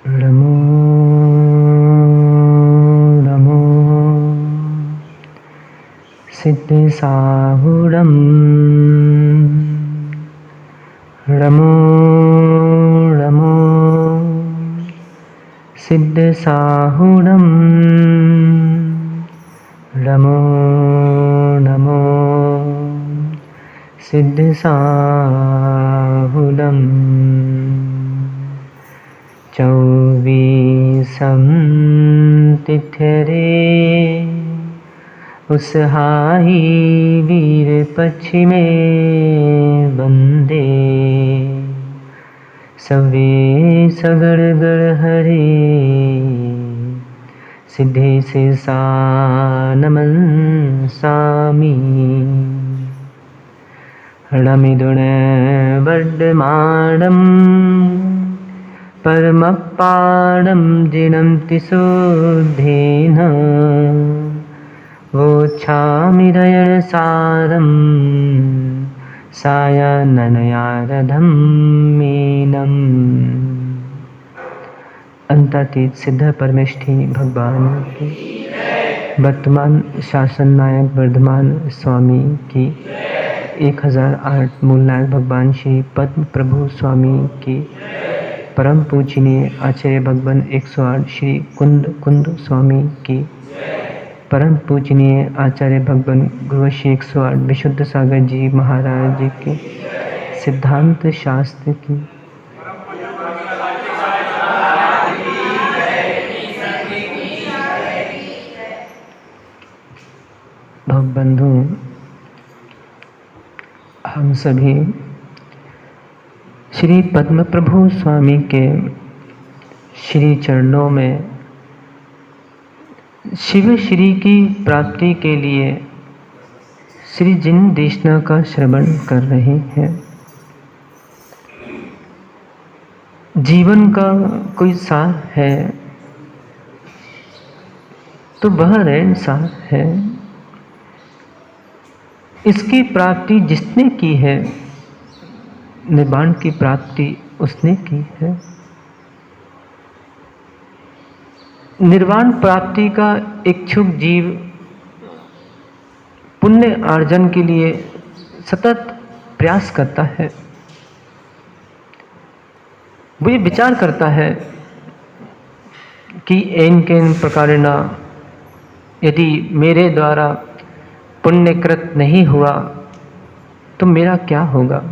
नमो नमो सिद्धसाहुरं नमो नमो सिद्धसाहुरं नमो नमो सिद्धसाहुरम् चौबीसं तिथरे उसहाई वीर पश्चिमे बंदे सवे सगड़गड़ हरे सिद्धे से नमन सामी रमिदुण वर्धमानं परमपाणं जिनन्ति शुद्धेन वोच्छामिदयसारं सायान्नयारधं मेनम्। अंतातीत सिद्ध परमेष्ठी भगवान की, वर्तमान शासन नायक वर्धमान स्वामी की, 1008 मूल नायक भगवान श्री पद्म प्रभु स्वामी की, परम पूजनीय आचार्य भगवान 108 श्री कुंद कुंद स्वामी की, परम पूजनीय आचार्य भगवान गुरुश्री 108 विशुद्ध सागर जी महाराज जी की, सिद्धांत शास्त्र की, भवबंधु हम सभी श्री पद्म प्रभु स्वामी के श्री चरणों में शिव श्री की प्राप्ति के लिए श्री जिन देशना का श्रवण कर रहे हैं। जीवन का कोई सार है तो वह रैन सार है। इसकी प्राप्ति जिसने की है, निर्वाण की प्राप्ति उसने की है। निर्वाण प्राप्ति का इच्छुक जीव पुण्य अर्जन के लिए सतत प्रयास करता है। वो ये विचार करता है कि एन केन प्रकारेण यदि मेरे द्वारा पुण्यकृत नहीं हुआ तो मेरा क्या होगा।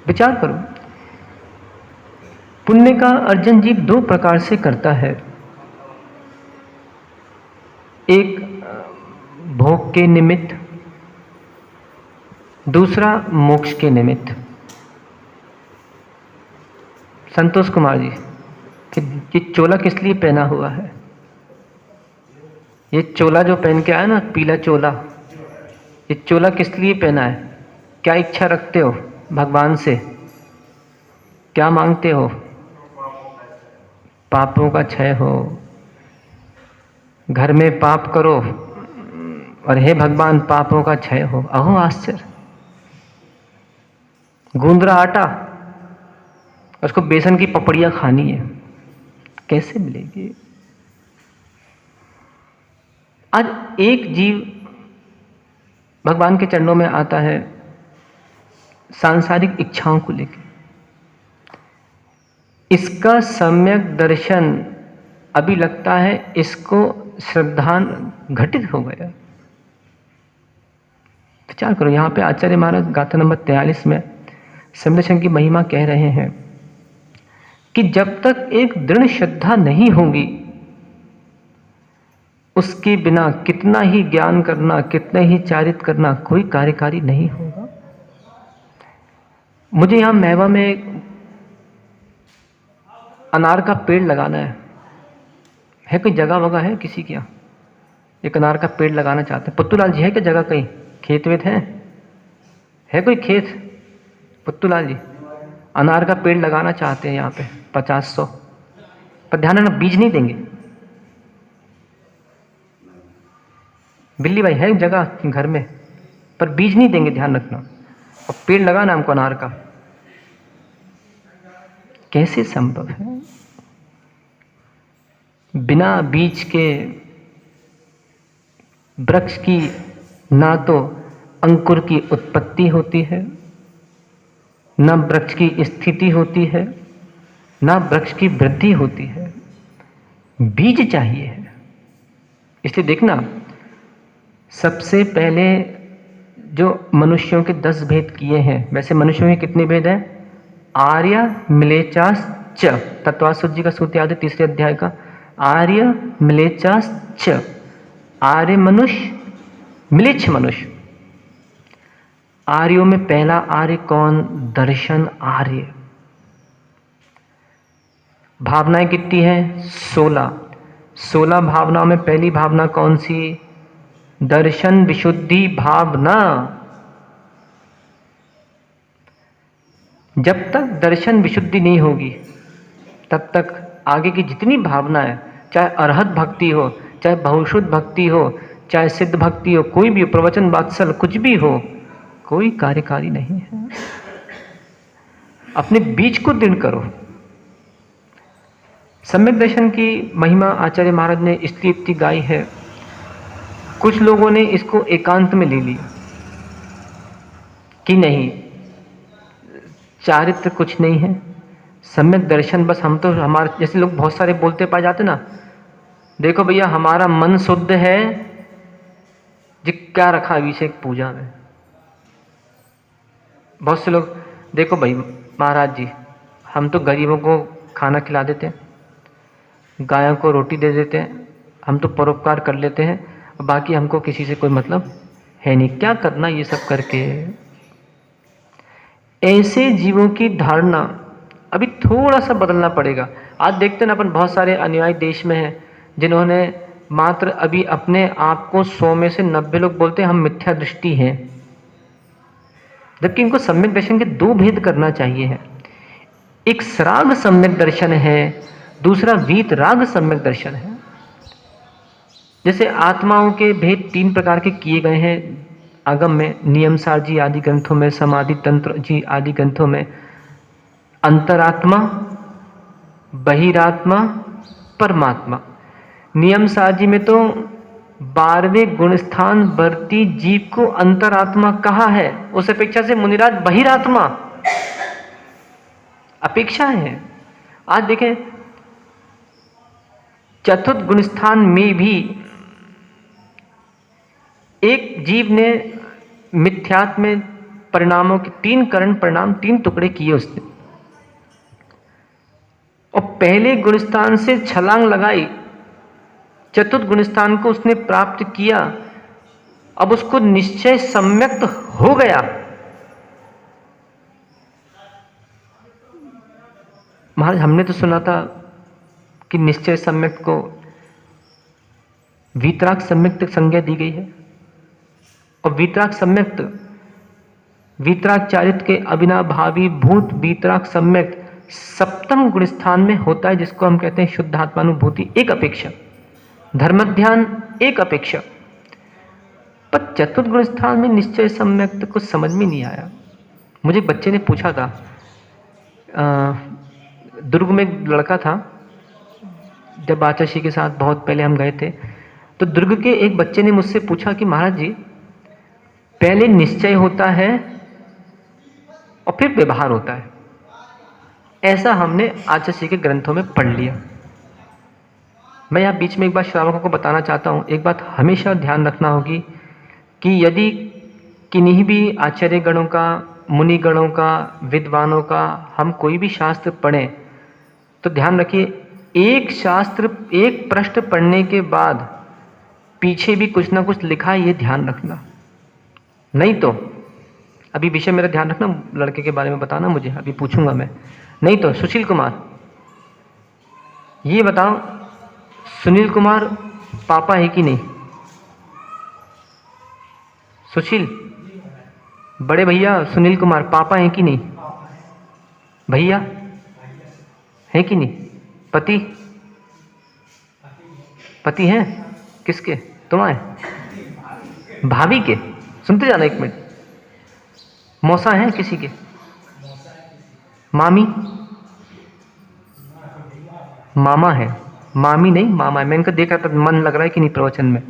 विचार करो, पुण्य का अर्जन जीव दो प्रकार से करता है। एक भोग के निमित्त, दूसरा मोक्ष के निमित्त। संतोष कुमार जी, कि ये चोला किस लिए पहना हुआ है? ये चोला जो पहन के आया ना, पीला चोला, ये चोला किस लिए पहना है? क्या इच्छा रखते हो भगवान से? क्या मांगते हो? पापों का क्षय हो, घर में पाप करो और हे भगवान पापों का क्षय हो। अहो आश्चर्य, गूंदरा आटा, उसको बेसन की पपड़ियाँ खानी है, कैसे मिलेगी? आज एक जीव भगवान के चरणों में आता है सांसारिक इच्छाओं को लेकर। इसका सम्यक दर्शन अभी लगता है इसको श्रद्धान घटित हो गया। विचार करो, यहाँ पे आचार्य महाराज गाथा नंबर 43 में संरक्षण की महिमा कह रहे हैं कि जब तक एक दृढ़ श्रद्धा नहीं होगी, उसके बिना कितना ही ज्ञान करना, कितना ही चारित करना, कोई कार्यकारी नहीं होगा। मुझे यहाँ मैवा में अनार का पेड़ लगाना है कोई जगह वगह है किसी के यहाँ? एक अनार का पेड़ लगाना चाहते हैं। पुत्तूलाल जी है क्या जगह कहीं? खेत वेत है कोई खेत? पुत्तूलाल जी अनार का पेड़ लगाना चाहते हैं यहाँ पे 50-100, पर ध्यान रखना बीज नहीं देंगे। बिल्ली भाई है जगह घर में, पर बीज नहीं देंगे, ध्यान रखना। और पेड़ लगाना हमको अनार का। कैसे संभव है? बिना बीज के वृक्ष की ना तो अंकुर की उत्पत्ति होती है, ना वृक्ष की स्थिति होती है, ना वृक्ष की वृद्धि होती है। बीज चाहिए है। इसलिए देखना, सबसे पहले जो मनुष्यों के 10 भेद किए हैं, वैसे मनुष्यों के कितने भेद हैं? आर्य म्लेच्छास च, तत्वासुत जी का सूत्र याद है 3 अध्याय का। आर्य म्लेच्छास च, आर्य मनुष्य, म्लेच्छ मनुष्य। आर्यों में पहला आर्य कौन? दर्शन आर्य। भावनाएं कितनी हैं? 16। 16 भावनाओं में पहली भावना कौन सी? दर्शन विशुद्धि भावना। जब तक दर्शन विशुद्धि नहीं होगी तब तक आगे की जितनी भावना है, चाहे अरहत भक्ति हो, चाहे बहुशुद्ध भक्ति हो, चाहे सिद्ध भक्ति हो, कोई भी प्रवचन वात्सल कुछ भी हो, कोई कार्यकारी नहीं है। अपने बीज को दृढ़ करो। सम्यक दर्शन की महिमा आचार्य महाराज ने स्तुति गाई है। कुछ लोगों ने इसको एकांत में ले लिया कि नहीं, चारित्र कुछ नहीं है, सम्यक दर्शन बस हम तो, हमारे जैसे लोग बहुत सारे बोलते पाए जाते ना, देखो भैया हमारा मन शुद्ध है जी, क्या रखा अभिषेक पूजा में। बहुत से लोग, देखो भाई महाराज जी, हम तो गरीबों को खाना खिला देते हैं, गायों को रोटी दे देते हैं, हम तो परोपकार कर लेते हैं, बाकी हमको किसी से कोई मतलब है नहीं, क्या करना ये सब करके। ऐसे जीवों की धारणा अभी थोड़ा सा बदलना पड़ेगा। आज देखते हैं ना, अपन बहुत सारे अनुयायी देश में हैं जिन्होंने मात्र अभी अपने आप को 100 में से 90 लोग बोलते हैं हम मिथ्या दृष्टि हैं, जबकि इनको सम्यक दर्शन के 2 भेद करना चाहिए है। एक सराग सम्यक दर्शन है, दूसरा वीतराग सम्यक दर्शन है। जैसे आत्माओं के भेद 3 प्रकार के किए गए हैं आगम में, नियमसार जी आदि ग्रंथों में, समाधि तंत्र जी आदि ग्रंथों में। अंतरात्मा, बहिरात्मा, परमात्मा। नियमसार जी में तो 12वें गुणस्थान वर्ती जीव को अंतरात्मा कहा है, उस अपेक्षा से मुनिराज बहिरात्मा अपेक्षा है। आज देखें, चतुर्थ गुणस्थान में भी एक जीव ने मिथ्यात्व में परिणामों के 3 करण परिणाम 3 टुकड़े किए उसने, और पहले गुणस्थान से छलांग लगाई, चतुर्थ गुणस्थान को उसने प्राप्त किया। अब उसको निश्चय सम्यक्त हो गया। महाराज हमने तो सुना था कि निश्चय सम्यक्त को वीतराग सम्यक्त संज्ञा दी गई है, और वीतराग सम्यक्त वीतराग चारित्र के अविनाभावी भूत वीतराग सम्यक्त 7वें गुणस्थान में होता है, जिसको हम कहते हैं शुद्धात्मानुभूति एक अपेक्षा, धर्मध्यान एक अपेक्षा। पर चतुर्थ गुणस्थान में निश्चय सम्यक्त कुछ समझ में नहीं आया। मुझे बच्चे ने पूछा था, दुर्ग में एक लड़का था, जब आचार्य के साथ बहुत पहले हम गए थे, तो दुर्ग के एक बच्चे ने मुझसे पूछा कि महाराज जी, पहले निश्चय होता है और फिर व्यवहार होता है, ऐसा हमने आचार्य के ग्रंथों में पढ़ लिया। मैं यहाँ बीच में एक बात श्रावकों को बताना चाहता हूँ। एक बात हमेशा ध्यान रखना होगी कि यदि किन्हीं भी आचार्य गणों का, मुनि गणों का, विद्वानों का हम कोई भी शास्त्र पढ़ें तो ध्यान रखिए, एक शास्त्र एक पृष्ठ पढ़ने के बाद पीछे भी कुछ ना कुछ लिखा है, ये ध्यान रखना। नहीं तो अभी विषय मेरा ध्यान रखना, लड़के के बारे में बताना मुझे, अभी पूछूंगा मैं। नहीं तो सुशील कुमार, ये बताओ सुनील कुमार पापा है कि नहीं? सुशील, बड़े भैया सुनील कुमार पापा है कि नहीं? भैया है कि नहीं? पति पति हैं किसके? तुम्हारे? भाभी के? सुनते जाना एक मिनट। मौसा हैं किसी के? मामी? मामा है, मामी नहीं मामा है। मैं इनका देख रहा था, मन लग रहा है कि नहीं प्रवचन में,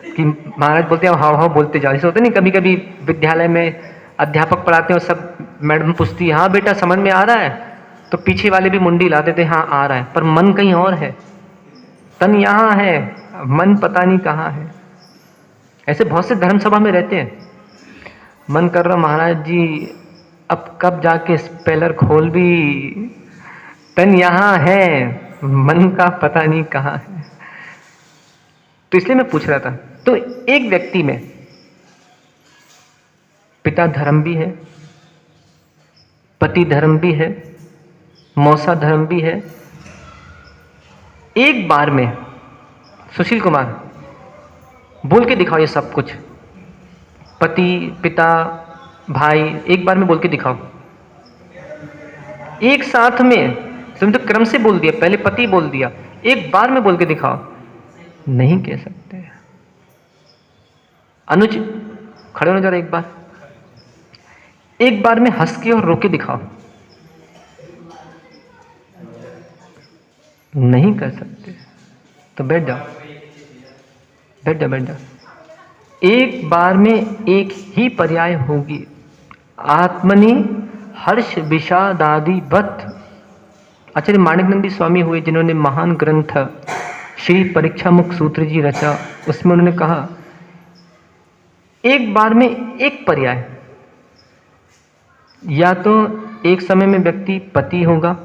कि महाराज बोलते हैं हाँ हाँ बोलते जाओ। जैसे होते नहीं कभी कभी विद्यालय में अध्यापक पढ़ाते हैं और सब मैडम पूछती है हाँ बेटा समझ में आ रहा है, तो पीछे वाले भी मुंडी ला देते हाँ आ रहा है, पर मन कहीं और है, तन यहाँ है, मन पता नहीं कहाँ है। ऐसे बहुत से धर्म सभा में रहते हैं, मन कर रहा महाराज जी अब कब जाके स्पेलर खोल भी, तन यहाँ है, मन का पता नहीं कहाँ है। तो इसलिए मैं पूछ रहा था, तो एक व्यक्ति में पिता धर्म भी है, पति धर्म भी है, मौसा धर्म भी है, एक बार में सुशील कुमार बोल के दिखाओ ये सब कुछ, पति पिता भाई एक बार में बोल के दिखाओ, एक साथ में। तुम तो क्रम से बोल दिया, पहले पति बोल दिया, एक बार में बोल के दिखाओ, नहीं कह सकते। अनुज खड़े हो जरा, एक बार में हंस के और रो के दिखाओ, नहीं कर सकते। तो बैठ जाओ, बैठ जाओ, बैठ जाओ। एक बार में एक ही पर्याय होगी, आत्मनि हर्ष विषादादि वत। आचार्य माणिकनंदी स्वामी हुए जिन्होंने महान ग्रंथ श्री परीक्षा मुख सूत्र जी रचा, उसमें उन्होंने कहा एक बार में एक पर्याय, या तो एक समय में व्यक्ति पति होगा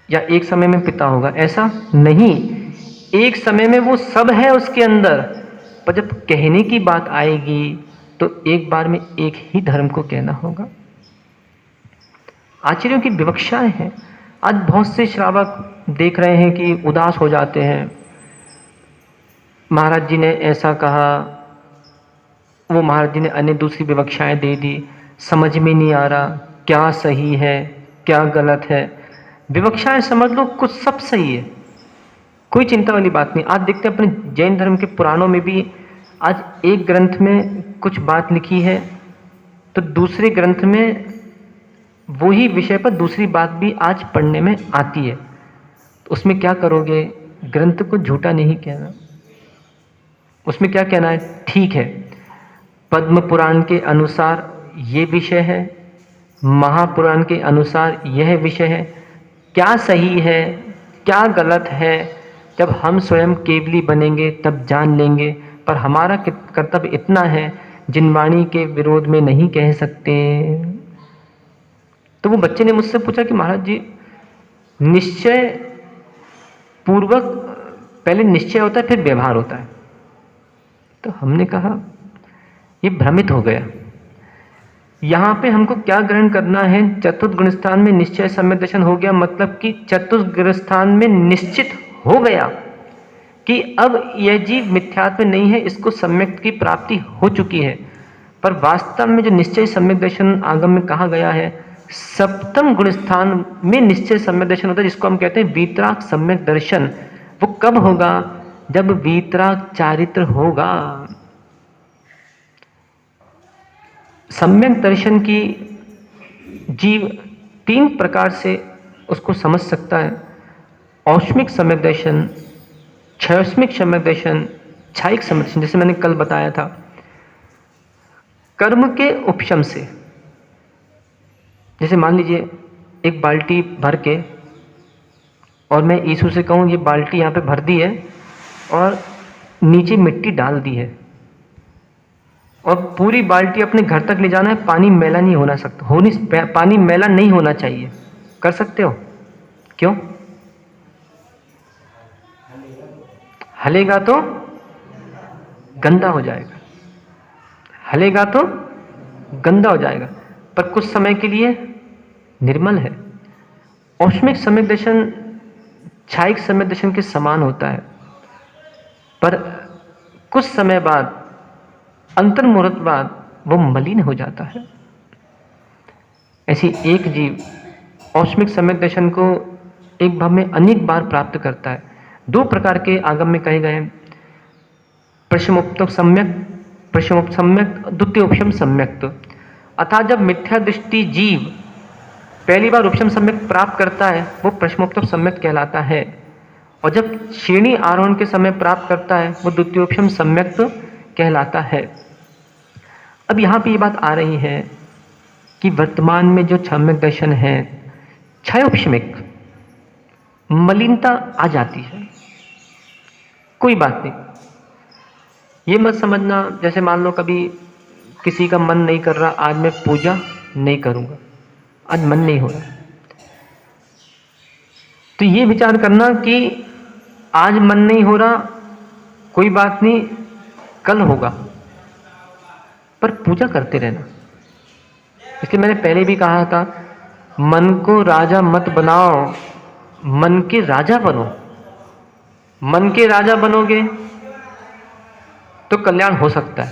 या एक समय में पिता होगा, ऐसा नहीं, एक समय में वो सब है उसके अंदर, पर जब कहने की बात आएगी तो एक बार में एक ही धर्म को कहना होगा। आचार्यों की विवक्षाएं हैं। आज बहुत से श्रावक देख रहे हैं कि उदास हो जाते हैं, महाराज जी ने ऐसा कहा, वो महाराज जी ने अन्य दूसरी विवक्षाएं दे दी, समझ में नहीं आ रहा क्या सही है क्या गलत है। विवक्षाएं समझ लो कुछ सब सही है, कोई चिंता वाली बात नहीं। आज देखते हैं अपने जैन धर्म के पुराणों में भी, आज एक ग्रंथ में कुछ बात लिखी है तो दूसरे ग्रंथ में वही विषय पर दूसरी बात भी आज पढ़ने में आती है। तो उसमें क्या करोगे, ग्रंथ को झूठा नहीं कहना, उसमें क्या कहना है, ठीक है पद्म पुराण के अनुसार ये विषय है, महापुराण के अनुसार यह विषय है, क्या सही है क्या गलत है जब हम स्वयं केवली बनेंगे तब जान लेंगे। पर हमारा कर्तव्य इतना है, जिनवाणी के विरोध में नहीं कह सकते। तो वो बच्चे ने मुझसे पूछा कि महाराज जी निश्चय पूर्वक, पहले निश्चय होता है फिर व्यवहार होता है। तो हमने कहा ये भ्रमित हो गया, यहाँ पे हमको क्या ग्रहण करना है, चतुर्थ गुणस्थान में निश्चय सम्यक दर्शन हो गया, मतलब कि चतुर्थ गुणस्थान में निश्चित हो गया कि अब यह जीव मिथ्यात्व नहीं है, इसको सम्यक की प्राप्ति हो चुकी है। पर वास्तव में जो निश्चय सम्यक दर्शन आगम में कहा गया है, सप्तम गुणस्थान में निश्चय सम्यक दर्शन होता है, जिसको हम कहते हैं वीतराग सम्यक दर्शन। वो कब होगा, जब वीतराग चारित्र होगा। सम्यक दर्शन की जीव तीन प्रकार से उसको समझ सकता है, औष्मिक सम्यक दर्शन, क्षयस्मिक सम्यक दर्शन, छायिक सम्यक दर्शन। जैसे मैंने कल बताया था, कर्म के उपशम से, जैसे मान लीजिए एक बाल्टी भर के और मैं यीशु से कहूँ ये बाल्टी यहाँ पे भर दी है और नीचे मिट्टी डाल दी है और पूरी बाल्टी अपने घर तक ले जाना है, पानी मैला नहीं होना सकता, पानी मैला नहीं होना चाहिए, कर सकते हो? क्यों? हलेगा तो गंदा हो जाएगा, हलेगा तो गंदा हो जाएगा, पर कुछ समय के लिए निर्मल है। औष्मिक सम्यक दर्शन छायिक सम्यक दर्शन के समान होता है, पर कुछ समय बाद, अंतर्मुहूर्त बाद वो मलिन हो जाता है। ऐसी एक जीव औष्मिक सम्यक दर्शन को एक भाव में अनेक बार प्राप्त करता है। दो प्रकार के आगम में कहे गए हैं, प्रशमोक्त सम्यक, प्रशमोक्त सम्यक, द्वितीयोपशम सम्यक। अर्थात जब मिथ्या दृष्टि जीव पहली बार उपशम सम्यक प्राप्त करता है वो प्रश्नोत्तर सम्यक कहलाता है, और जब श्रेणी आरोहण के समय प्राप्त करता है वो द्वितीयोपशम सम्यक कहलाता है। अब यहाँ पे ये बात आ रही है कि वर्तमान में जो सम्यक दर्शन है, क्षयोपशमिक मलिनता आ जाती है, कोई बात नहीं। ये मत समझना जैसे मान लो कभी किसी का मन नहीं कर रहा, आज मैं पूजा नहीं करूँगा, आज मन नहीं हो रहा, तो ये विचार करना कि आज मन नहीं हो रहा, कोई बात नहीं, कल होगा, पर पूजा करते रहना। इसलिए मैंने पहले भी कहा था, मन को राजा मत बनाओ, मन के राजा बनो। मन के राजा बनोगे तो कल्याण हो सकता है,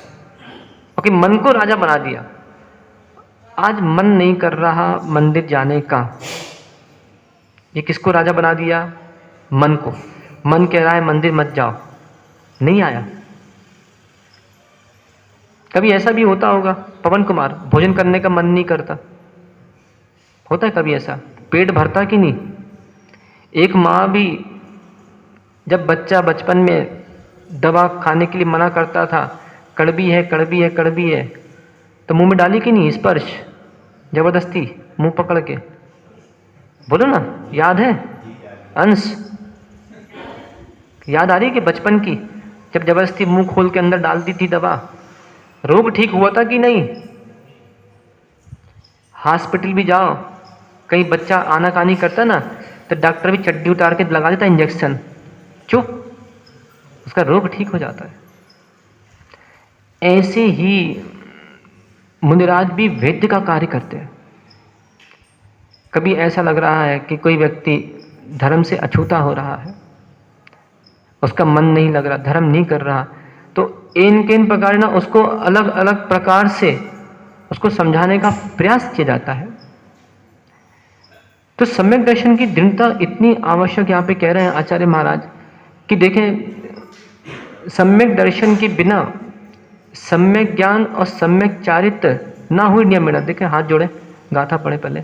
क्योंकि मन को राजा बना दिया। आज मन नहीं कर रहा मंदिर जाने का, ये किसको राजा बना दिया? मन को। मन कह रहा है मंदिर मत जाओ, नहीं आया। कभी ऐसा भी होता होगा, पवन कुमार, भोजन करने का मन नहीं करता, होता है कभी ऐसा? पेट भरता कि नहीं? एक माँ भी जब बच्चा बचपन में दवा खाने के लिए मना करता था, कड़वी है कड़वी है कड़वी है, तो मुंह में डाली कि नहीं स्पर्श, जबरदस्ती मुंह पकड़ के? बोलो ना, याद है? अंश याद आ रही है कि बचपन की, जब जबरदस्ती मुंह खोल के अंदर डाल दी थी दवा, रोग ठीक हुआ था कि नहीं? हॉस्पिटल भी जाओ, कहीं बच्चा आनाकानी करता ना, तो डॉक्टर भी चड्डी उतार के लगा देता इंजेक्शन, चुप, उसका रोग ठीक हो जाता है। ऐसे ही मुनिराज भी वैद्य का कार्य करते हैं। कभी ऐसा लग रहा है कि कोई व्यक्ति धर्म से अछूता हो रहा है, उसका मन नहीं लग रहा, धर्म नहीं कर रहा, तो इन प्रकार ना उसको अलग अलग प्रकार से उसको समझाने का प्रयास किया जाता है। तो सम्यक दर्शन की दृढ़ता इतनी आवश्यक यहाँ पे कह रहे हैं आचार्य महाराज कि देखें, सम्यक दर्शन के बिना सम्यक ज्ञान और सम्यक चारित्र ना हुई नियमेन। देखें, हाथ जोड़े, गाथा पढ़े पहले।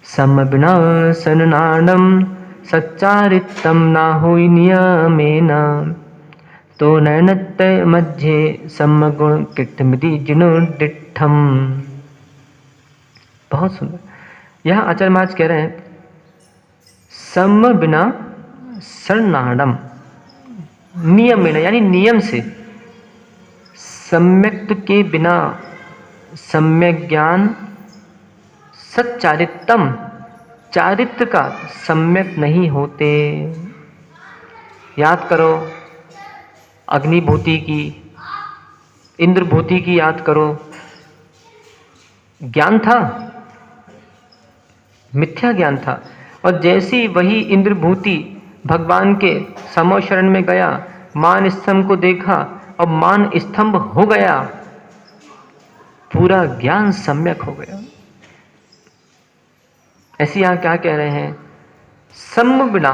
सम बिना सन्नाडम सच्चारित्रम ना हुई नियमेन, तो नैनत्य मध्य समगुण किट्टमिति जिनुर्दिठम। बहुत सुंदर। यह आचार्य महाराज कह रहे हैं, सम बिना सर्णाडम, नियमेन यानी नियम से, सम्यक्त के बिना सम्यक ज्ञान, सच्चारित्रम चारित्र का सम्यक नहीं होते। याद करो अग्निभूति की, इंद्रभूति की याद करो, ज्ञान था, मिथ्या ज्ञान था, और जैसी वही इंद्रभूति भगवान के समो शरण में गया, मान स्तंभ को देखा और मान स्तंभ हो गया, पूरा ज्ञान सम्यक हो गया। ऐसे यहां क्या कह रहे हैं, सम बिना,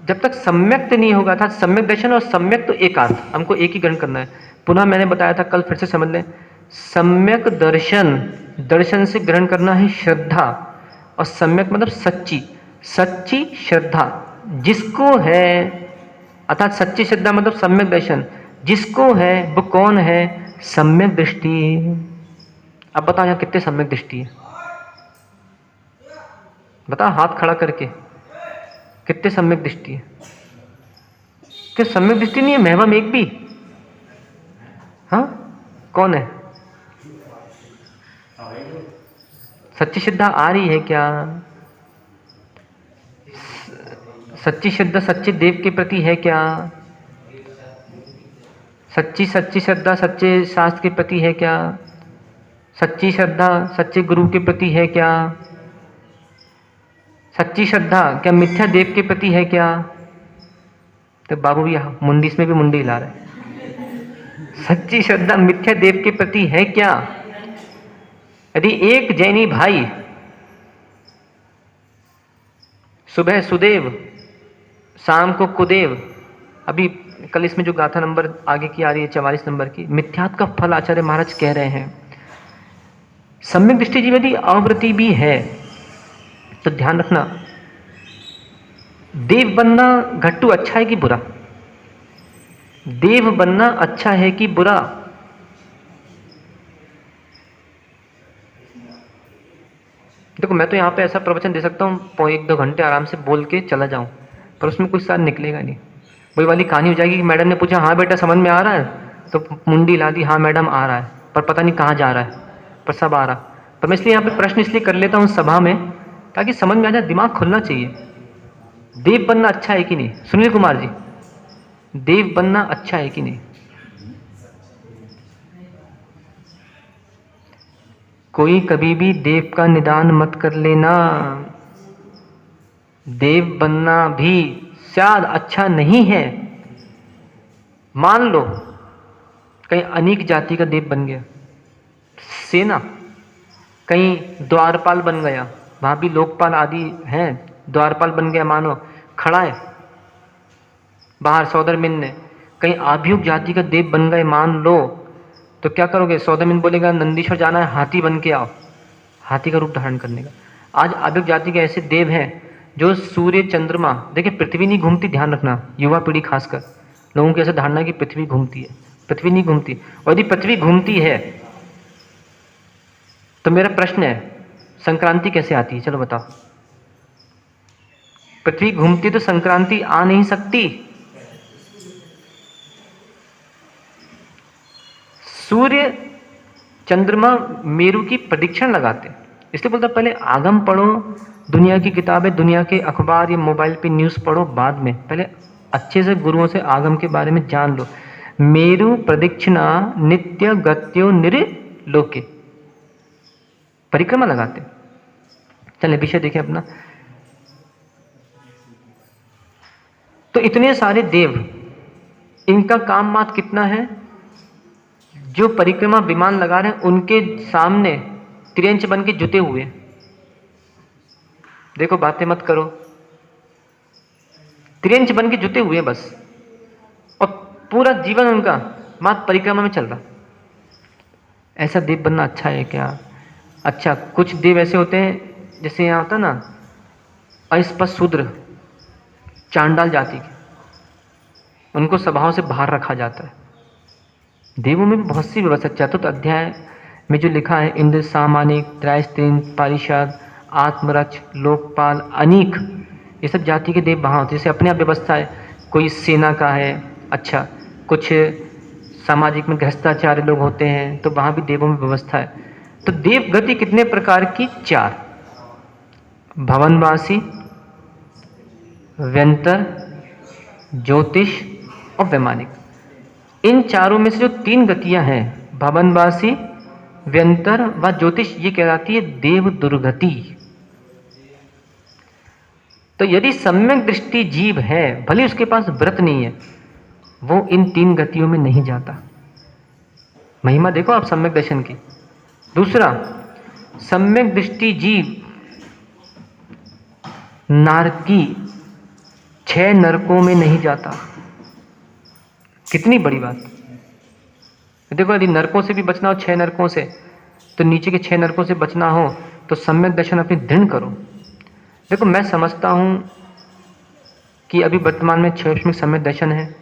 जब तक सम्यक्त नहीं होगा, था सम्यक दर्शन और सम्यक तो एक अर्थ, हमको एक ही ग्रहण करना है। पुनः मैंने बताया था, कल फिर से समझ लें, सम्यक दर्शन, दर्शन से ग्रहण करना है श्रद्धा, और सम्यक मतलब सच्ची, सच्ची श्रद्धा जिसको है, अर्थात सच्ची श्रद्धा मतलब सम्यक दर्शन जिसको है, वो कौन है? सम्यक दृष्टि। अब बताओ यहाँ कितने सम्यक दृष्टि है? बताओ हाथ खड़ा करके, कितने सम्यक दृष्टि है? क्या सम्यक दृष्टि नहीं है? महवम एक भी? हाँ, कौन है? सच्ची श्रद्धा आ रही है क्या? सच्ची श्रद्धा सच्चे देव के प्रति है क्या? सच्ची श्रद्धा सच्चे शास्त्र के प्रति है क्या? सच्ची श्रद्धा सच्चे गुरु के प्रति है क्या? सच्ची श्रद्धा क्या मिथ्या देव के प्रति है क्या? तो बाबू भी मुंडी, इसमें भी मुंडी हिला रहे। सच्ची श्रद्धा मिथ्या देव के प्रति है क्या? यदि एक जैनी भाई सुबह सुदेव, शाम को कुदेव, अभी कल इसमें जो गाथा नंबर आगे की आ रही है 44 नंबर की, मिथ्यात्व का फल आचार्य महाराज कह रहे हैं। सम्यक दृष्टि जी यदि आवृत्ति भी है, तो ध्यान रखना, देव बनना घट्टू अच्छा है कि बुरा? देव बनना अच्छा है कि बुरा? देखो मैं तो यहाँ पे ऐसा प्रवचन दे सकता हूँ, 1-2 घंटे आराम से बोल के चला जाऊं, पर उसमें कुछ सार निकलेगा नहीं। वही वाली कहानी हो जाएगी कि मैडम ने पूछा हाँ बेटा समझ में आ रहा है, तो मुंडी ला दी, हाँ मैडम आ रहा है, पर पता नहीं कहाँ जा रहा है, पर सब आ रहा। पर मैं इसलिए यहाँ पे प्रश्न इसलिए कर लेता हूँ सभा में, ताकि समझ में आ जाए, दिमाग खुलना चाहिए। देव बनना अच्छा है कि नहीं? सुनील कुमार जी, देव बनना अच्छा है कि नहीं? कोई कभी भी देव का निदान मत कर लेना। देव बनना भी शायद अच्छा नहीं है। मान लो कहीं अनेक जाति का देव बन गया, सेना, कहीं द्वारपाल बन गया, वहां भी लोकपाल आदि हैं, द्वारपाल बन गया, मानो खड़ा है बाहर सौदरमिन ने, कहीं आभियुग जाति का देव बन गए मान लो, तो क्या करोगे? सौदरमिन बोलेगा नंदीश्वर जाना है, हाथी बन के आओ, हाथी का रूप धारण करने का। आज आभियुग जाति के ऐसे देव हैं जो सूर्य चंद्रमा, देखिए पृथ्वी नहीं घूमती, ध्यान रखना, युवा पीढ़ी खासकर, लोगों की ऐसा धारणा है कि पृथ्वी घूमती है। पृथ्वी नहीं घूमती, और यदि पृथ्वी घूमती है तो मेरा प्रश्न है संक्रांति कैसे आती है? चलो बताओ। पृथ्वी घूमती तो संक्रांति आ नहीं सकती। सूर्य चंद्रमा मेरु की प्रदक्षिण लगाते, इसलिए बोलता पहले आगम पढ़ो, दुनिया की किताबें, दुनिया के अखबार या मोबाइल पे न्यूज़ पढ़ो बाद में, पहले अच्छे से गुरुओं से आगम के बारे में जान लो। मेरु प्रदक्षिणा नित्य गत्यो निर्लोके, परिक्रमा लगाते। चलिए विषय देखिए अपना। तो इतने सारे देव, इनका काम मात्र कितना है? जो परिक्रमा विमान लगा रहे हैं उनके सामने त्रियंच बन के जुटे हुए। देखो बातें मत करो, त्रियंच बन के जुटे हुए बस, और पूरा जीवन उनका मात्र परिक्रमा में चल रहा। ऐसा देव बनना अच्छा है क्या? अच्छा, कुछ देव ऐसे होते हैं जैसे यहाँ होता ना अस्पष्ट शूद्र, चांडाल जाति के, उनको सभाओं से बाहर रखा जाता है। देवों में भी बहुत सी व्यवस्था, चतुर्थ अध्याय में जो लिखा है, इंद्र, सामानिक, त्रैस्त्रीन, पारिषद, आत्मरक्ष, लोकपाल, अनीक, ये सब जाति के देव वहाँ होते हैं। जैसे अपने आप व्यवस्था है, कोई सेना का है, अच्छा कुछ सामाजिक में गृहस्थाचार्य लोग होते हैं, तो वहाँ भी देवों में व्यवस्था है। तो देव गति कितने प्रकार की? 4, भवनवासी, व्यंतर, ज्योतिष और वैमानिक। इन चारों में से जो 3 गतियां हैं, भवनवासी, व्यंतर व ज्योतिष, ये कहलाती है देव दुर्गति। तो यदि सम्यक दृष्टि जीव है, भले उसके पास व्रत नहीं है, वो इन 3 गतियों में नहीं जाता। महिमा देखो आप सम्यक दर्शन की। दूसरा, सम्यक दृष्टि जीव नारकी 6 नरकों में नहीं जाता। कितनी बड़ी बात। देखो यदि नरकों से भी बचना हो, 6 नरकों से, तो नीचे के 6 नरकों से बचना हो तो सम्यक दर्शन अपनी दृढ़ करो। देखो मैं समझता हूँ कि अभी वर्तमान में 6 सम्यक दर्शन है।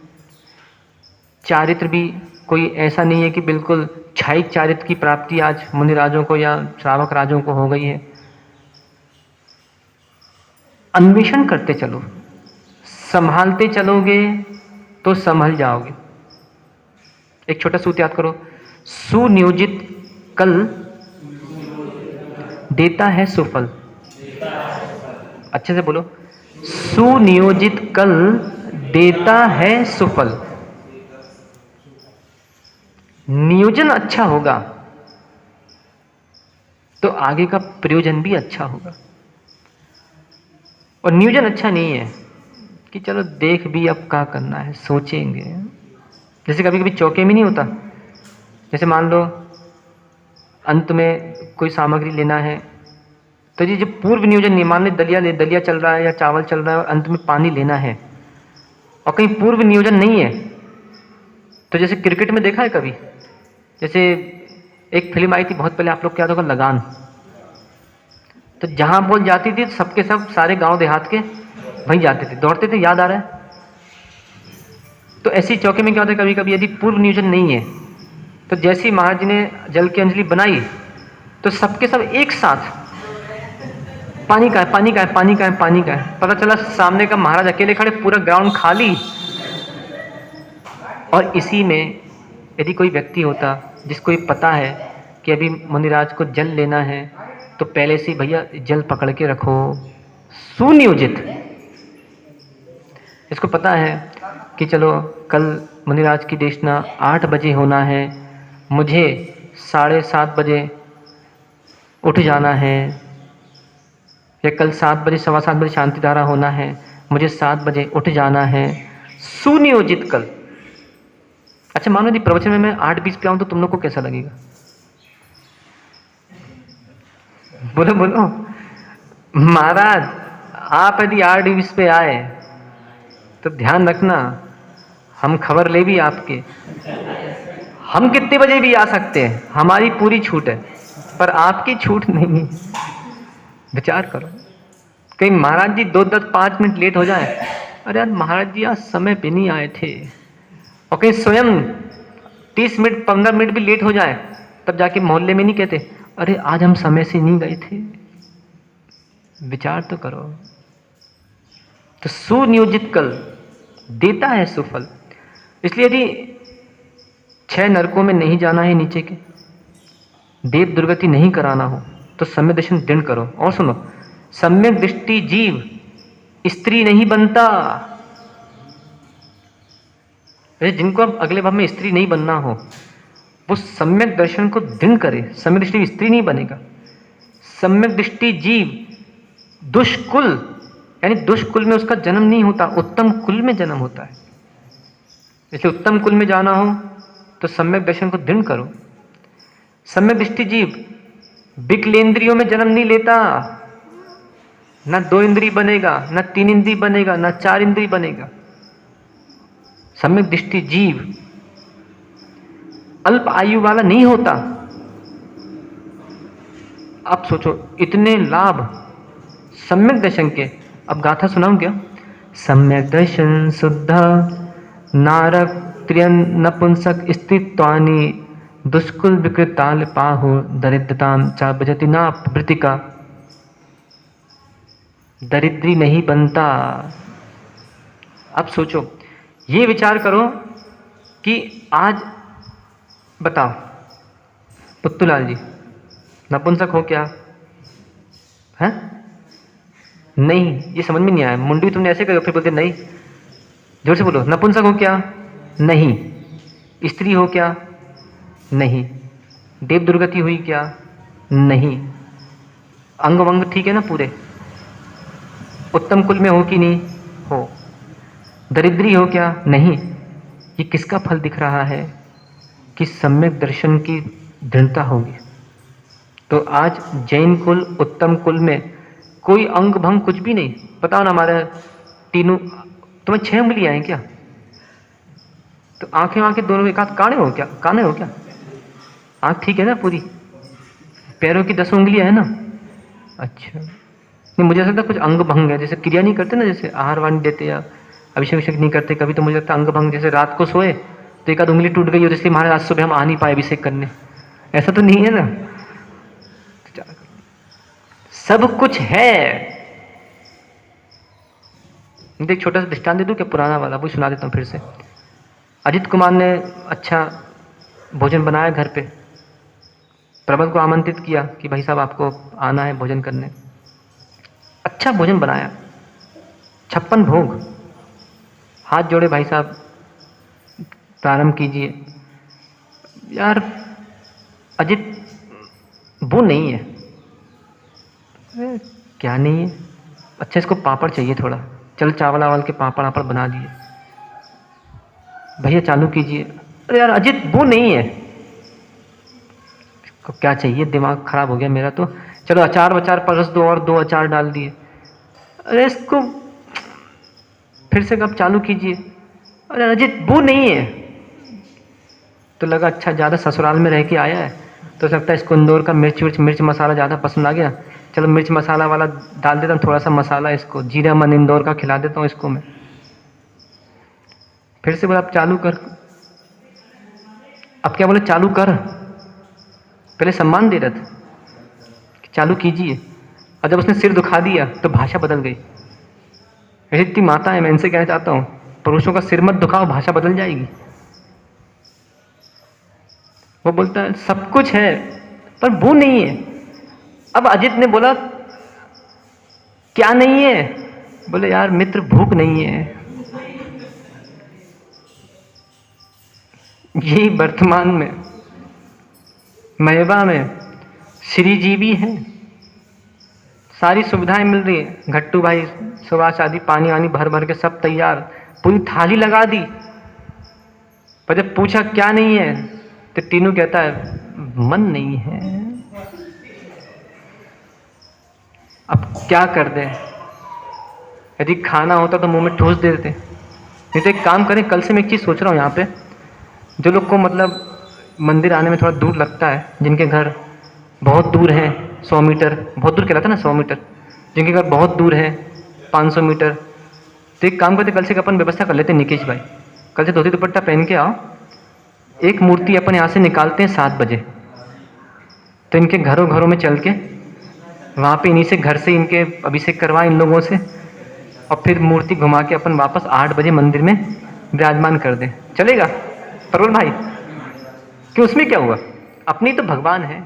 चारित्र भी कोई ऐसा नहीं है कि बिल्कुल क्षायिक चारित्र की प्राप्ति आज मुनिराजों को या श्रावक राजों को हो गई है। अन्वेषण करते चलो, संभालते चलोगे तो संभल जाओगे। एक छोटा सूत्र याद करो, सुनियोजित कल देता है सुफल। अच्छे से बोलो, सुनियोजित कल देता है सुफल। नियोजन अच्छा होगा तो आगे का प्रयोजन भी अच्छा होगा। और नियोजन अच्छा नहीं है कि चलो देख भी अब क्या करना है, सोचेंगे। जैसे कभी कभी चौके में नहीं होता, जैसे मान लो अंत में कोई सामग्री लेना है, तो ये जो पूर्व नियोजन नहीं, मान लो दलिया चल रहा है या चावल चल रहा है और अंत में पानी लेना है, और कहीं पूर्व नियोजन नहीं है, तो जैसे क्रिकेट में देखा है कभी, जैसे एक फिल्म आई थी बहुत पहले, आप लोग क्या होगा, लगान। तो जहाँ बोल जाती थी सबके सब सारे गांव देहात के वहीं जाते थे, दौड़ते थे, याद आ रहा है। तो ऐसी चौके में क्या होता है, कभी कभी यदि पूर्व नियोजन नहीं है तो जैसी महाराज जी ने जल की अंजलि बनाई तो सबके सब एक साथ पानी का है, पानी का है, पानी का है, पानी का है। पता चला सामने का महाराज अकेले खड़े, पूरा ग्राउंड खाली। और इसी में यदि कोई व्यक्ति होता जिसको ये पता है कि अभी मुनिराज को जल लेना है, तो पहले से भैया जल पकड़ के रखो, सुनियोजित। इसको पता है कि चलो कल मुनिराज की देशना 8 बजे होना है, मुझे 7:30 बजे उठ जाना है, या कल 7 बजे 7:15 बजे शांति धारा होना है, मुझे 7 बजे उठ जाना है, सुनियोजित कल। अच्छा मानो यदि प्रवचन में मैं 8:20 पे आऊं तो तुम लोग को कैसा लगेगा? बोलो बोलो। महाराज आप यदि 8:20 पे आए तो ध्यान रखना हम खबर ले भी आपके, हम कितने बजे भी आ सकते हैं, हमारी पूरी छूट है, पर आपकी छूट नहीं। विचार करो, कहीं महाराज जी 2-5 मिनट लेट हो जाए, अरे यार महाराज जी आज समय पे नहीं आए थे, और कहीं स्वयं 30 मिनट 15 मिनट भी लेट हो जाए, तब जाके मोहल्ले में नहीं कहते अरे आज हम समय से नहीं गए थे। विचार तो करो। तो सुनियोजित कल देता है सुफल। इसलिए यदि 6 नरकों में नहीं जाना है नीचे के, देव दुर्गति नहीं कराना हो, तो सम्यक दर्शन दृढ़ करो। और सुनो, सम्यक दृष्टि जीव स्त्री नहीं बनता। जिनको अब अगले भाव में स्त्री नहीं बनना हो, वो सम्यक दर्शन को दृढ़ करे। सम्यक दृष्टि स्त्री नहीं बनेगा। सम्यक दृष्टि जीव दुष्कुल, यानी दुष्कुल में उसका जन्म नहीं होता, उत्तम कुल में जन्म होता है। इसलिए उत्तम कुल में जाना हो तो सम्यक दर्शन को दृढ़ करो। सम्यक दृष्टि जीव विकलेंद्रियों में जन्म नहीं लेता, ना 2 इंद्रिय बनेगा, ना 3 इंद्रिय बनेगा, ना 4 इंद्रिय बनेगा। सम्यक दृष्टि जीव अल्प आयु वाला नहीं होता। अब सोचो इतने लाभ सम्यक दर्शन के। अब गाथा सुनाऊं क्या? सम्यक दर्शन शुद्ध नारक त्रियन नपुंसक स्थित्वानि दुष्कुल विकृताल पाहु दरिद्रताम चा भजति ना वृतिका। दरिद्री नहीं बनता। अब सोचो, ये विचार करो कि आज बताओ पुत्तूलाल जी नपुंसक हो क्या? है नहीं, ये समझ में नहीं आया। मुंडी तुमने ऐसे करो, फिर बोलते नहीं। जोर से बोलो, नपुंसक हो क्या? नहीं। स्त्री हो क्या? नहीं। देव दुर्गति हुई क्या? नहीं। अंग वंग ठीक है ना पूरे? उत्तम कुल में हो कि नहीं हो? दरिद्री हो क्या? नहीं। ये किसका फल दिख रहा है? कि सम्यक दर्शन की दृढ़ता होगी। तो आज जैन कुल उत्तम कुल में कोई अंग भंग कुछ भी नहीं। बताओ ना, हमारे तीनों, तुम्हें 6 उंगलियां हैं क्या? तो आंखें दोनों एक हाथ काने हो क्या? काने हो क्या? आंख ठीक है ना पूरी? पैरों की 10 उंगलियां है ना? अच्छा, नहीं मुझे ऐसा लगता कुछ अंग भंग है, जैसे क्रिया नहीं करते ना, जैसे आहार वाणी देते या अभिषेक नहीं करते कभी, तो मुझे लगता अंग भंग, जैसे रात को सोए तो एक आध उंगली टूट गई और इसलिए हमारे आज सुबह हम आ नहीं पाए अभिषेक करने, ऐसा तो नहीं है ना? सब कुछ है। एक छोटा सा दृष्टांत दे दूं क्या, पुराना वाला, वो सुना देता हूँ फिर से। अजित कुमार ने अच्छा भोजन बनाया घर पे, प्रबल को आमंत्रित किया कि भाई साहब आपको आना है भोजन करने। अच्छा भोजन बनाया, 56 भोग। हाथ जोड़े, भाई साहब प्रारंभ कीजिए। यार अजित वो नहीं है। क्या नहीं है? अच्छा इसको पापड़ चाहिए थोड़ा, चल चावल आवल के पापड़ वापड़ बना दिए। भैया चालू कीजिए। अरे यार अजित वो नहीं है। इसको क्या चाहिए? दिमाग खराब हो गया मेरा तो। चलो अचार वचार परस दो और 2 अचार डाल दिए। अरे इसको फिर से कब चालू कीजिए। अरे अजित वो नहीं है। तो लगा अच्छा ज़्यादा ससुराल में रह के आया है तो लगता है इसको इंदौर का मिर्च मसाला ज़्यादा पसंद आ गया, चलो मिर्च मसाला वाला डाल देता हूँ थोड़ा सा मसाला, इसको जीरा मन इंदौर का खिला देता हूँ इसको मैं। फिर से बोला, आप चालू कर। अब क्या बोले, चालू कर। पहले सम्मान दे रहा था कि चालू कीजिए, और जब उसने सिर दुखा दिया तो भाषा बदल गई। ऐसी इतनी माता है, मैं इनसे कहना चाहता हूँ, पुरुषों का सिर मत दुखाओ, भाषा बदल जाएगी। वो बोलता है सब कुछ है पर वो नहीं है। अब अजित ने बोला क्या नहीं है? बोले यार मित्र, भूख नहीं है। यही वर्तमान में महबा में श्री जी भी हैं, सारी सुविधाएं मिल रही है, घट्टू भाई सुभाष आदि पानी वानी भर भर के सब तैयार, पूरी थाली लगा दी। पर जब पूछा क्या नहीं है तो तीनों कहता है मन नहीं है। अब क्या कर दे? यदि खाना होता तो मुंह में ठूस दे देते। नहीं तो एक काम करें, कल से मैं एक चीज़ सोच रहा हूँ, यहाँ पे जो लोग को मतलब मंदिर आने में थोड़ा दूर लगता है, जिनके घर बहुत दूर है, 100 मीटर, बहुत दूर कहलाता है ना 100 मीटर, जिनके घर बहुत दूर है 500 मीटर, तो एक काम करते, कल से अपन व्यवस्था कर लेते हैं निकेश भाई, कल से धोती दुपट्टा पहन के आओ, एक मूर्ति अपन यहाँ से निकालते हैं 7 बजे, तो इनके घरों घरों में चल के वहाँ पे इन्हीं से घर से इनके अभिषेक करवाएं इन लोगों से, और फिर मूर्ति घुमा के अपन वापस 8 बजे मंदिर में विराजमान कर दें। चलेगा परवल भाई? क्यों, उसमें क्या हुआ? अपनी तो भगवान है,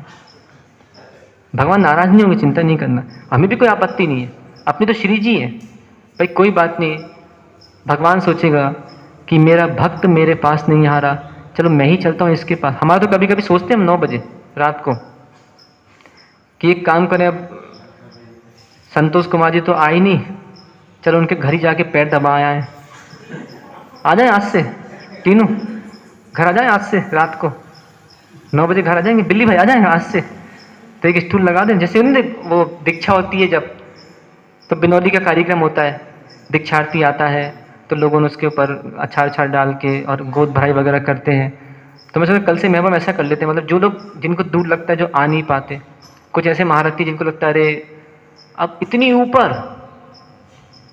भगवान नाराज नहीं होंगे, चिंता नहीं करना, हमें भी कोई आपत्ति नहीं है, अपनी तो श्री जी है भाई, कोई बात नहीं। भगवान सोचेगा कि मेरा भक्त मेरे पास नहीं आ रहा, चलो मैं ही चलता हूँ इसके पास। हमारा तो कभी कभी सोचते हैं हम 9 बजे रात को कि एक काम करें, अब संतोष कुमार जी तो आए नहीं, चलो उनके घर ही जाके पैर दबा आए, आ जाए आज से, तीनों घर आ जाए आज से, रात को 9 बजे घर आ जाएंगे, बिल्ली भाई आ जाएंगे आज से, तो एक स्टूल लगा दें, जैसे वो दीक्षा होती है जब, तो बिनौली का कार्यक्रम होता है, दीक्षार्थी आता है तो लोगों ने उसके ऊपर अचार अचार डाल के और गोद भराई वगैरह करते हैं। तो मैं सोचा कल से महबम ऐसा कर लेते हैं, मतलब जो लोग जिनको दूर लगता है, जो आ नहीं पाते, कुछ ऐसे महारथी जिनको लगता है अरे अब इतनी ऊपर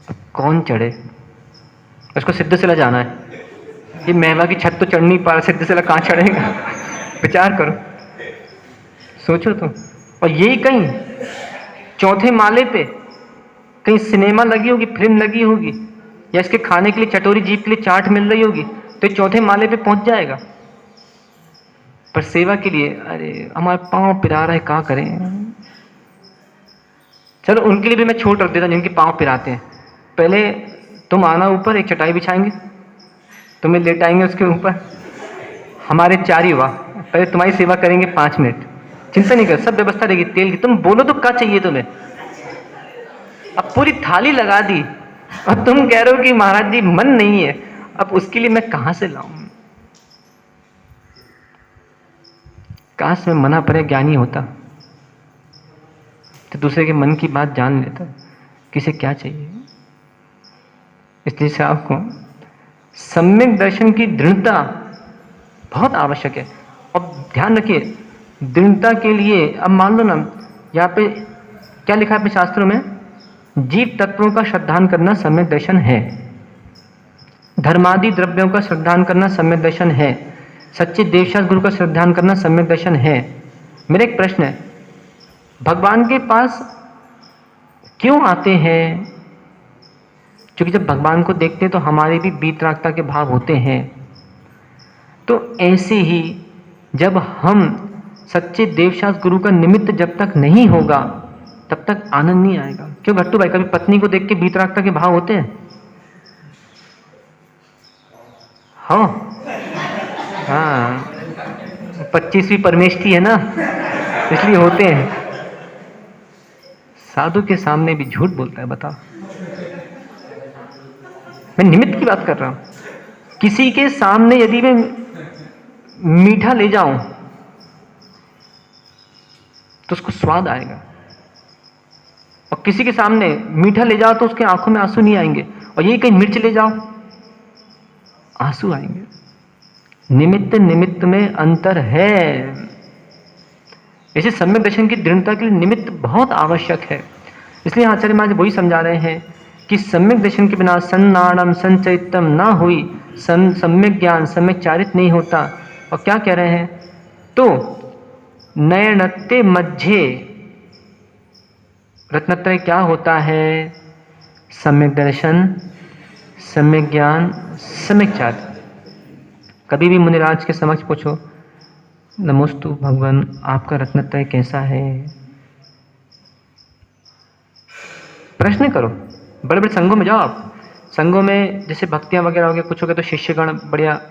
अब कौन चढ़े, उसको सिद्धशिला जाना है, ये महबा की छत तो चढ़ नहीं पा रहा, सिद्धशिला कहाँ चढ़ेगा? विचार करो, सोचो तो। और यही कहीं 4थे माले पे कहीं सिनेमा लगी होगी, फिल्म लगी होगी, या इसके खाने के लिए चटोरी जीप के लिए चाट मिल रही होगी, तो 4थे माले पे पहुंच जाएगा। पर सेवा के लिए अरे हमारे पाँव पिरा रहा है, क्या करें? चलो उनके लिए भी मैं छोड़ रख देता हूं, जिनके पाँव पिराते हैं। पहले तुम आना ऊपर, एक चटाई बिछाएंगे, तुम्हें लेटाएंगे उसके ऊपर, हमारे 4 युवा पहले तुम्हारी सेवा करेंगे 5 मिनट, चिंता नहीं कर, सब व्यवस्था रहेगी तेल की, तुम बोलो तो क्या चाहिए तुम्हें। अब पूरी थाली लगा दी और तुम कह रहे हो कि महाराज जी मन नहीं है, अब उसके लिए मैं कहां से लाऊं? काश मैं मना परे ज्ञानी होता तो दूसरे के मन की बात जान लेता, किसे क्या चाहिए। इसलिए से आपको सम्यक दर्शन की दृढ़ता बहुत आवश्यक है। और ध्यान रखिए, दृढ़ता के लिए अब मान लो ना, यहाँ पे क्या लिखा है अपने शास्त्रों में, जीव तत्वों का श्रद्धान करना सम्यक दर्शन है, धर्मादि द्रव्यों का श्रद्धान करना सम्यक दर्शन है, सच्चे देवशास्त्र गुरु का श्रद्धान करना सम्यक दर्शन है। मेरा एक प्रश्न है, भगवान के पास क्यों आते हैं? क्योंकि जब भगवान को देखते हैं तो हमारे भी वीतरागता के भाव होते हैं। तो ऐसे ही जब हम सच्चे देवशास्त्र गुरु का निमित्त जब तक नहीं होगा तब तक आनंद नहीं आएगा। क्यों घट्टू भाई, कभी पत्नी को देख के वीतरागता के भाव होते हैं? हाँ, 25वीं परमेष्ठी है ना, इसलिए होते हैं। साधु के सामने भी झूठ बोलता है, बताओ। मैं निमित्त की बात कर रहा हूं। किसी के सामने यदि मैं मीठा ले जाऊं तो उसको स्वाद आएगा, और किसी के सामने मीठा ले जाओ तो उसके आंखों में आंसू नहीं आएंगे, और यही कहीं मिर्च ले जाओ आंसू आएंगे। निमित्त निमित्त में अंतर है। ऐसे सम्यक दर्शन की दृढ़ता के लिए निमित्त बहुत आवश्यक है। इसलिए आचार्य महाराज वही समझा रहे हैं कि सम्यक दर्शन के बिना सन्नाड़म संचरितम ना हुई, सम्यक ज्ञान सम्यक चारित नहीं होता। और क्या कह रहे हैं, तो नयनत्ते मध्य रत्नत्रय क्या होता है, सम्यक दर्शन, सम्यक ज्ञान, सम्यक चारित। कभी भी मुनिराज के समक्ष पूछो, नमोस्तु भगवान, आपका रत्नत्रय कैसा है, प्रश्न करो। बड़े बड़े संघों में जाओ आप, संघों में जैसे भक्तियां वगैरह हो गया कुछ हो गया, तो शिष्यगण बढ़िया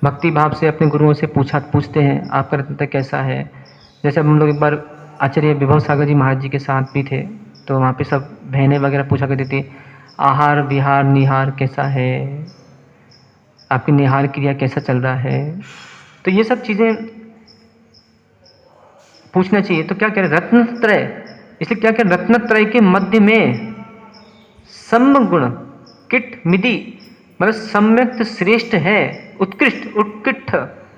भक्ति भाव से अपने गुरुओं से पूछते हैं आपका रत्नत्रय कैसा है। जैसे हम लोग एक बार आचार्य विभव सागर जी महाराज जी के साथ भी थे, तो वहाँ पे सब बहनें वगैरह पूछा करती थी, आहार विहार निहार कैसा है, आपकी निहार क्रिया कैसा चल रहा है। तो ये सब चीज़ें पूछना चाहिए। तो क्या कह रहे, रत्नत्रय, इसलिए क्या कह रहे, रत्नत्रय के मध्य में समगुण किट मिदि, मतलब सम्यक श्रेष्ठ है, उत्कृष्ट उत्कृष्ट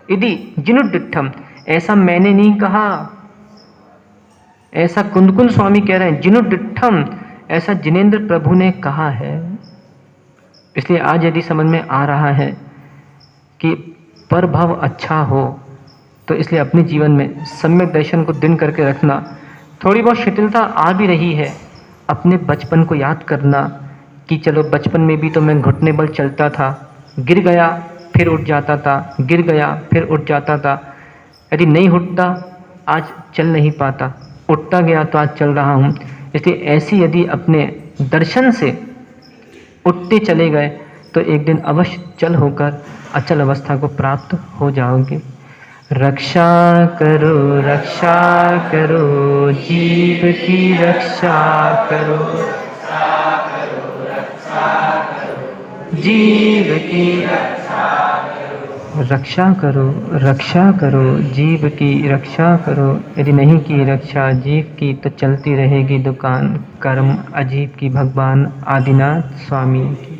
यदि जिनुडिठम, ऐसा मैंने नहीं कहा, ऐसा कुंदकुंद स्वामी कह रहे हैं, जिनुडिठम, ऐसा जिनेंद्र प्रभु ने कहा है। इसलिए आज यदि समझ में आ रहा है कि परभव अच्छा हो, तो इसलिए अपने जीवन में सम्यक दर्शन को दिन करके रखना। थोड़ी बहुत शिथिलता आ भी रही है, अपने बचपन को याद करना कि चलो बचपन में भी तो मैं घुटने बल चलता था, गिर गया फिर उठ जाता था, गिर गया फिर उठ जाता था, यदि नहीं उठता आज चल नहीं पाता, उठता गया तो आज चल रहा हूँ। इसलिए ऐसी यदि अपने दर्शन से उठते चले गए तो एक दिन अवश्य चल होकर अचल अवस्था को प्राप्त हो जाओगे। रक्षा करो जीव की रक्षा करो, जीव की रक्षा करो जीव की रक्षा करो। यदि नहीं की रक्षा जीव की तो चलती रहेगी दुकान, कर्म अजीब की। भगवान आदिनाथ स्वामी की।